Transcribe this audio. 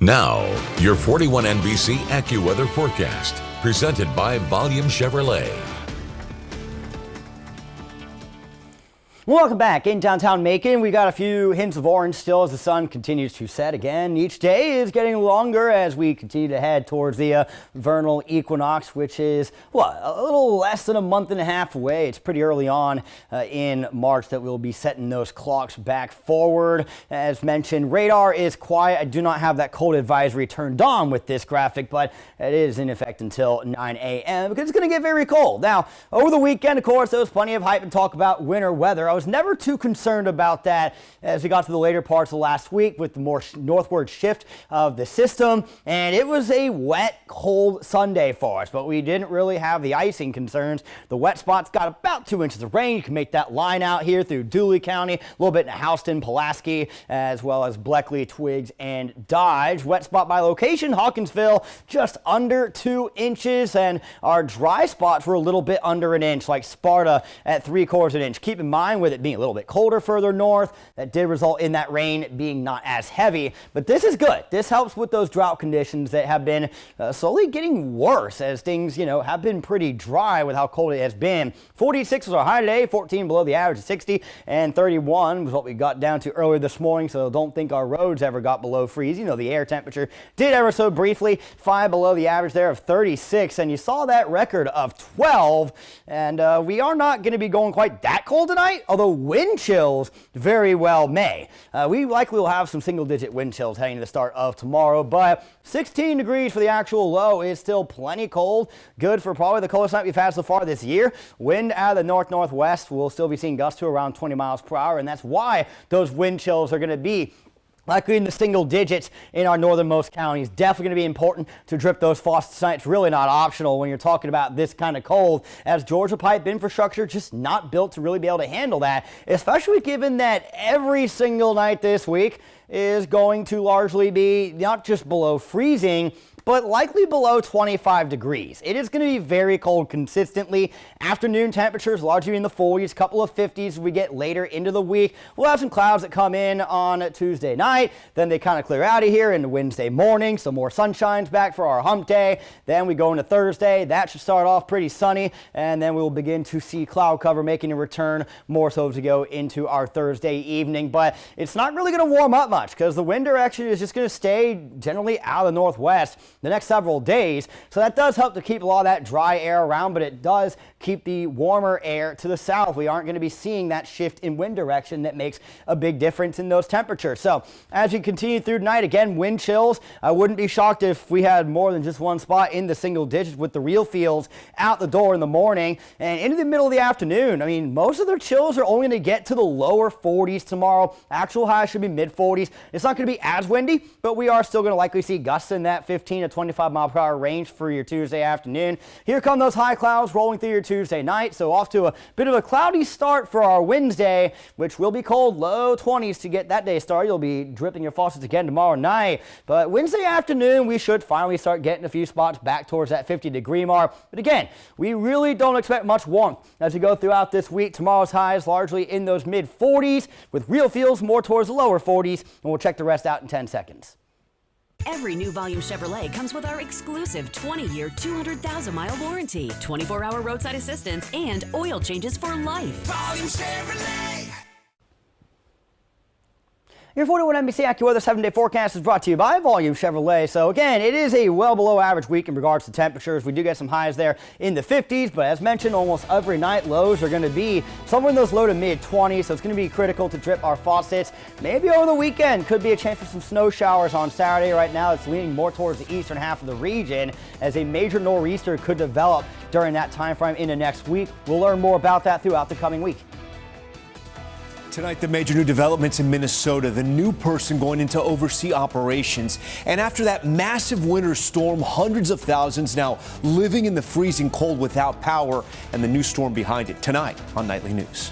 Now, your 41 NBC AccuWeather forecast, presented by Volume Chevrolet. Welcome back. In downtown Macon, we got a few hints of orange still as the sun continues to set again. Each day is getting longer as we continue to head towards the vernal equinox, which is, a little less than a month and a half away. It's pretty early on in March that we'll be setting those clocks back forward. As mentioned, radar is quiet. I do not have that cold advisory turned on with this graphic, but it is in effect until 9 a.m. because it's going to get very cold. Now, over the weekend, of course, there was plenty of hype and talk about winter weather. I was never too concerned about that as we got to the later parts of last week with the more northward shift of the system, and it was a wet, cold Sunday for us, but we didn't really have the icing concerns. The wet spots got about 2 inches of rain. You can make that line out here through Dooley County, a little bit in Houston, Pulaski, as well as Bleckley, Twiggs, and Dodge. Wet spot by location, Hawkinsville, just under 2 inches, and our dry spots were a little bit under an inch, like Sparta at 3/4 inch. Keep in mind, with it being a little bit colder further north, that did result in that rain being not as heavy, but this is good. This helps with those drought conditions that have been slowly getting worse as things, have been pretty dry with how cold it has been. 46 was our high today, 14 below the average of 60, and 31 was what we got down to earlier this morning, so don't think our roads ever got below freeze. The air temperature did ever so briefly, 5 below the average there of 36, and you saw that record of 12, and we are not going to be going quite that cold tonight, although wind chills very well may. We likely will have some single-digit wind chills heading to the start of tomorrow, but 16 degrees for the actual low is still plenty cold. Good for probably the coldest night we've had so far this year. Wind out of the north-northwest. We'll still be seeing gusts to around 20 miles per hour, and that's why those wind chills are going to be likely in the single digits in our northernmost counties. Definitely going to be important to drip those faucets tonight. It's really not optional when you're talking about this kind of cold, as Georgia pipe infrastructure just not built to really be able to handle that, especially given that every single night this week is going to largely be not just below freezing, but likely below 25 degrees. It is going to be very cold consistently. Afternoon temperatures largely in the 40s, couple of 50s as we get later into the week. We'll have some clouds that come in on Tuesday night, then they kind of clear out of here into Wednesday morning. Some more sunshine's back for our hump day. Then we go into Thursday. That should start off pretty sunny, and then we'll begin to see cloud cover making a return more so as we go into our Thursday evening. But it's not really going to warm up much because the wind direction is just going to stay generally out of the northwest the next several days, so that does help to keep a lot of that dry air around, but it does keep the warmer air to the south. We aren't going to be seeing that shift in wind direction that makes a big difference in those temperatures. So as we continue through tonight, again, wind chills. I wouldn't be shocked if we had more than just one spot in the single digits with the real feels out the door in the morning and into the middle of the afternoon. I mean, most of their chills are only going to get to the lower 40s tomorrow. Actual highs should be mid 40s. It's not going to be as windy, but we are still going to likely see gusts in that 15 to 25 mile per hour range for your Tuesday afternoon. Here come those high clouds rolling through your Tuesday night, so off to a bit of a cloudy start for our Wednesday, which will be cold, low 20s to get that day started. You'll be dripping your faucets again tomorrow night, but Wednesday afternoon we should finally start getting a few spots back towards that 50-degree mark. But again, we really don't expect much warmth as we go throughout this week. Tomorrow's highs largely in those mid 40s with real feels more towards the lower 40s, and we'll check the rest out in 10 seconds. Every new Volume Chevrolet comes with our exclusive 20-year, 200,000-mile warranty, 24-hour roadside assistance, and oil changes for life. Volume Chevrolet. Your 41 NBC AccuWeather 7-day forecast is brought to you by Volume Chevrolet. So again, it is a well below average week in regards to temperatures. We do get some highs there in the 50s, but as mentioned, almost every night lows are going to be somewhere in those low to mid 20s. So it's going to be critical to drip our faucets. Maybe over the weekend could be a chance for some snow showers on Saturday. Right now, it's leaning more towards the eastern half of the region as a major nor'easter could develop during that time frame into next week. We'll learn more about that throughout the coming week. Tonight, the major new developments in Minnesota, the new person going in to oversee operations. And after that massive winter storm, hundreds of thousands now living in the freezing cold without power, and the new storm behind it. Tonight on Nightly News.